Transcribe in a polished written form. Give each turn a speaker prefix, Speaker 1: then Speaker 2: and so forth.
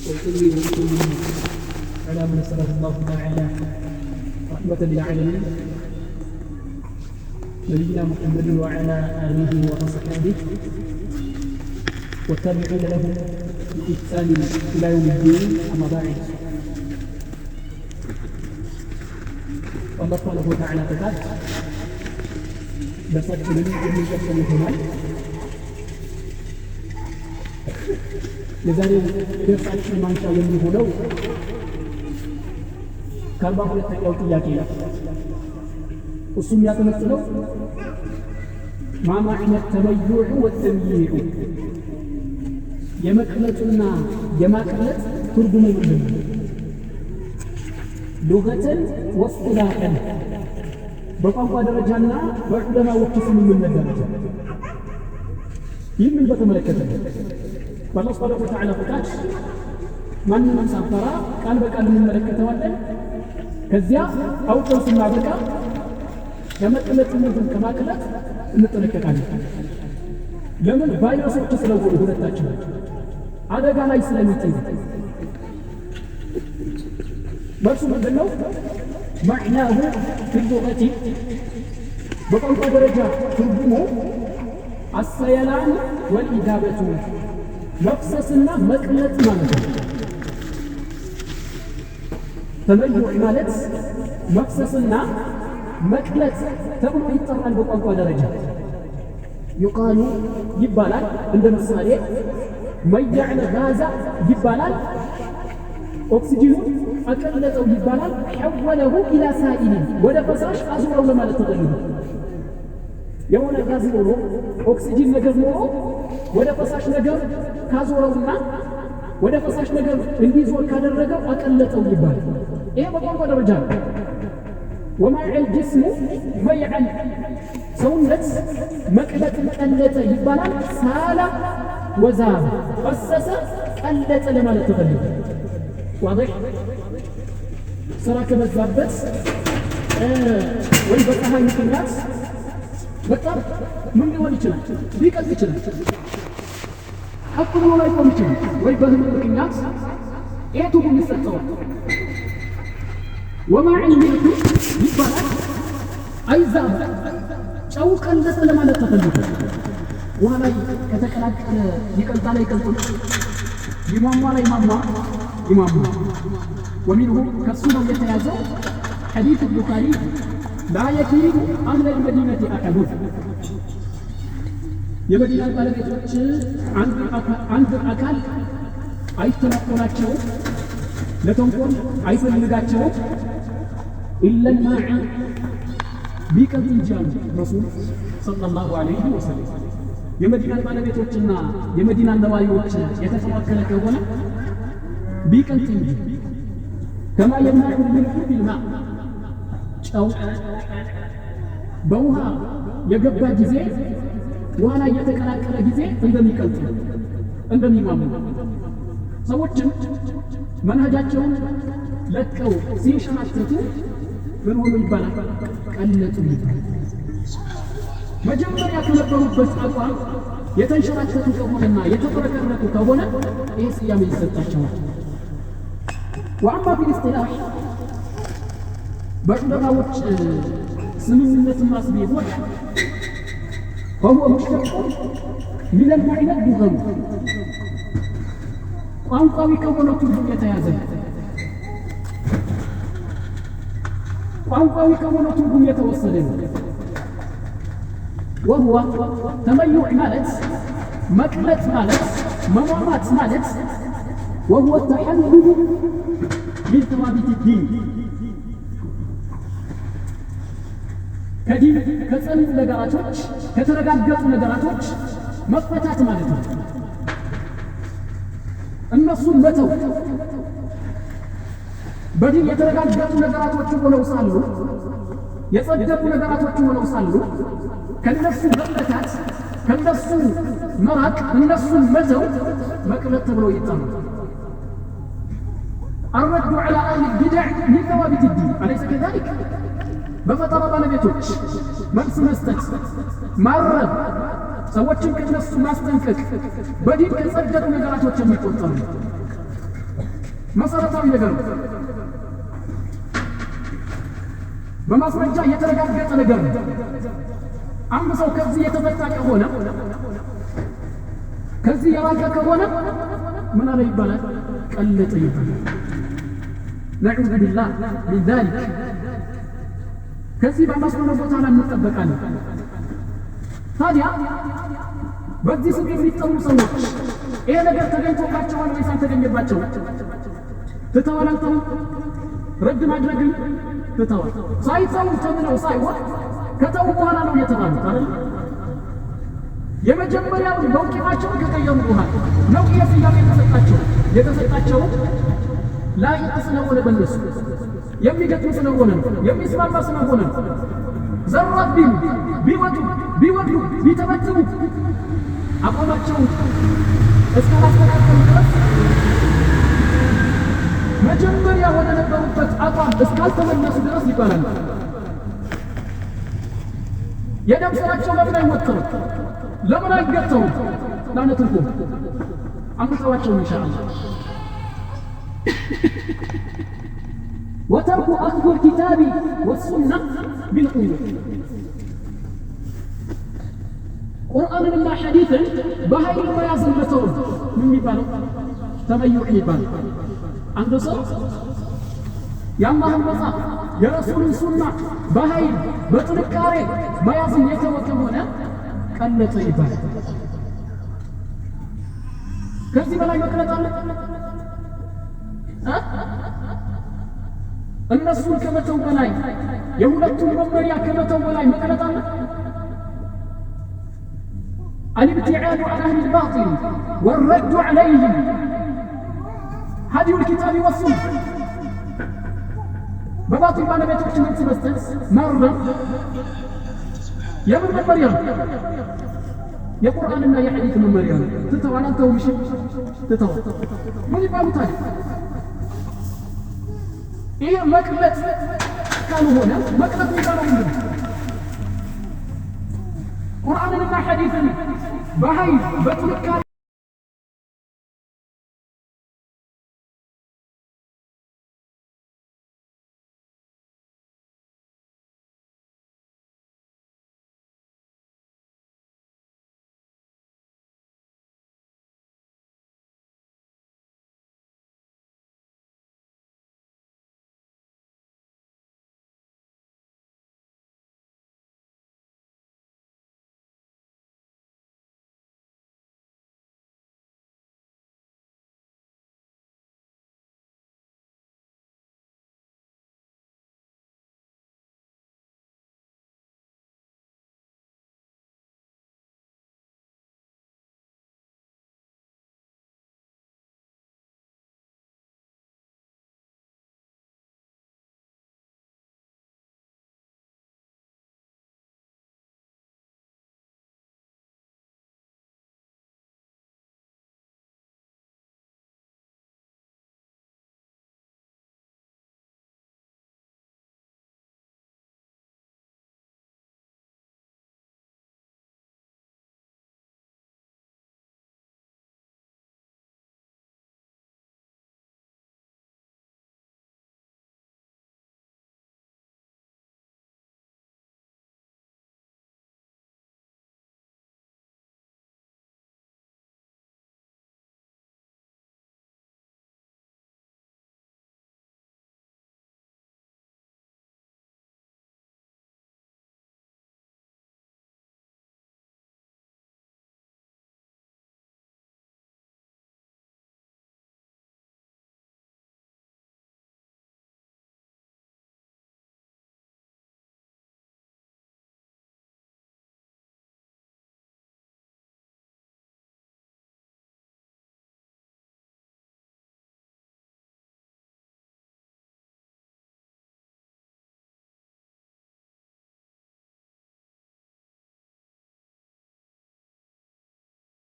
Speaker 1: ويصلي ويسلم على من صلى الله تعالى رحمة للعالمين نبينا محمد وعلى آله وصحبه والتابعين لهم بإحسان إلى يوم الدين. أما بعد الله سبحانه وتعالى تقال በሳችንን የሚቀጥል ይሆናል። የዛሬው ደርሳችን ማንሻ የሚሆነው ከ42ኛው ጥያቄ ነው። እሱም ያተመጥለው ማዕነ ተመዩዕ ወተምይዕ የመቅለጥና የማቅለጥ ትርጉሙ ምንድን ነው? ሉገተን ወስጢላሐን በቋንቋ ደረጃና በዑለማዎች ስምምነት ደረጃ ይህንን በተመለከተ በአላህ ሱብሓነሁ ወተዓላ ፍቃድ ማንንም ሳንፈራ ቃል በቃል እንመለከተዋለን። ከዚያ አውቀን ስናበቃ ከመቅለጥነትን ከማቅለጥ እንጠነቀቃለን። ለምን? ቫይረሶች ስለሆኑ ሁለታችን አደጋ ላይ ስለሚጥሉ። መልሱ ምንድን ነው? معناه في اللغة በቋንቋ ደረጃ ትርጉሙ السيلان والإذابة መፍሰስና መቅለጥ ማለት ነው። ተመዩዕ ማለት መፍሰስና መቅለጥ ተብሎ ይጠራል በቋንቋ ደረጃ። ይቃሉ ይባላል። እንደ ምሳሌ መያዕነ ጋዛ ይባላል። ኦክሲጅኑ አቀለጠው ይባላል። ሐወለሁ ኢላ ሳኢሊን ወደ ፈሳሽ አዙረው ለማለት ተጠቅሞ የሆነ ጋዝ ኖሮ ኦክሲጅን ነገር ኖሮ ወደ ፈሳሽ ነገር ካዞረውና ወደ ፈሳሽ ነገር እንዲዞር ካደረገው አቀለጠው ይባላል። ይሄ በቋንቋ ደረጃ ነው። ወማዕል ጅስሙ መይዐን ሰውነት መቅለጥ ቀለጠ ይባላል። ሳላ ወዛብ ፈሰሰ ቀለጠ ለማለት ተፈልጎ واضح ስራ ከበዛበት ወይ በፀሐይ ምክንያት በጣም ምን ሊሆን ይችላል? ሊቀልጥ ይችላል። አቁሞ ላይ ቆም ይችላል። ወይ በህመም ምክንያት ኤቱቡ ይሰጠዋል። ወማዕል ሚልኩ ይባላል። አይዛብ ጨው ቀለጠ ለማለት ተፈልጎ ውሃ ላይ ከተቀላቀለ ይቀልጣል አይቀልጥም? ይሟሟ ላይ ማሟ ይሟሟ። ومنه كالسنة يتيازو حديث البخاري لا يكيد أهل المدينة أحد የመዲና ባለቤቶች አንድ አካል አይተናቆላቸው ለተንኮል አይፈልጋቸው ኢለን ማዕ ቢቀልጥ እንጂ አሉ ረሱል ሰለላሁ ዐለይሂ ወሰለም። የመዲና ባለቤቶችና የመዲና ነዋሪዎች የተተዋከለ ከሆነ ቢቀልጥ እንጂ ከማ የምናዑ ሚልኩ ቢልማዕ ጨው በውሃ የገባ ጊዜ ውሃ ላይ የተቀላቀለ ጊዜ እንደሚቀልጥ እንደሚሟሙ ሰዎችም መንሃጃቸውን ለቀው ሲንሸራተቱ ምን ሆኖ ይባላል? ቀለጡ ይባላል። መጀመሪያ ከነበሩበት አቋም የተንሸራተቱ ከሆነና የተፈረከረኩ ከሆነ ይህ ስያሜ ይሰጣቸዋል። ወአማ ቢልኢስጢላህ በዑለማዎች ስምምነትና ስቤቶች فهو مشتق من المعنى اللغوي ቋንቋዊ ከሆነው ትርጉም የተያዘ ቋንቋዊ ከሆነው ትርጉም የተወሰደ ነው። وهو ተመዩዕ ማለት መቅለጥ ማለት መሟሟት ማለት وهو التحلل من ثوابت الدين ከዲን ከጸኑ ነገራቶች ከተረጋገጡ ነገራቶች መፈታት ማለት ነው። እነሱን መተው በዲን የተረጋገጡ ነገራቶች ሆነው ሳሉ የጸደቁ ነገራቶች ሆነው ሳሉ ከነሱ መፈታት ከነሱ መራቅ እነሱን መተው መቅለጥ ተብሎ ይጠራል። الرد على أهل البدع من ثوابت الدين أليس كذلك؟ በፈጠራ ባለቤቶች መልስ መስጠት ማረብ ሰዎችን ከነሱ ማስጠንቀቅ በዲን ከጸደቁ ነገራቶች የሚቆጠሩ መሰረታዊ ነገር ነው። በማስረጃ የተረጋገጠ ነገር ነው። አንድ ሰው ከዚህ የተፈታ ከሆነ ከዚህ የራቀ ከሆነ ምን አለ ይባላል? ቀለጠ ይባላል። ነዑዙ ቢላህ ሚን ዛሊክ። ከዚህ በአላህ ሱብሓነሁ ወተዓላ እንጠበቃለን። ታዲያ በዚህ ስም የሚጠሩ ሰዎች ይሄ ነገር ተገኝቶባቸዋል ወይስ አልተገኘባቸውም? ትተዋል አልተውም? ረድ ማድረግን ትተዋል። ሳይተው ተብለው ሳይሆን ከተው በኋላ ነው የተባሉት አይደል? የመጀመሪያው መውቂፋቸውን ከቀየሩ በኋላ ነው የስያሜ የተሰጣቸው ላይቅ ስለሆነ በእነሱ የሚገጥም ስለሆነ ነው፣ የሚስማማ ስለሆነ ነው። ዘራት ቢወዱ ቢተበትቡ አቋማቸውን እስካላስተካከሉ ድረስ መጀመሪያ ወደ ነበሩበት አቋም እስካልተመለሱ ድረስ ይባላል። የደም ስራቸው ለምን አይወጥሩም? ለምን አይገተውም? ላነትርኩም አንተዋቸውን ኢንሻአላህ። ወተርኩ አኽዙ الكتاب والسنة بالقوة ቁርአንንና ሐዲትን በኃይል መያዝን መተው ምን የሚባለው? ተመዩዕ ይባላል። አንድ ሰው የአላህን መጽሐፍ የረሱልን ሱና በኃይል በጥንካሬ መያዝን የተወ ከሆነ ቀለጠ ይባላል። ከዚህ በላይ መቅለጥ አለ? እነሱን ከመተው በላይ የሁለቱን መመሪያ ከመተው በላይ መቅለጥ አለ? الابتعاد عن أهل الباطل والرد عليهم هدي الكتاب والسنة بباطل ما لم يتوقع من سبستنس مرة يا من مريم يا قرآن ما يحديث من مريم تتوى أنت ومشي تتوى من يبقى تاني إيه مكلت كانوا هنا مكلت كانوا هنا قرآن ما حديث بهاي بتركها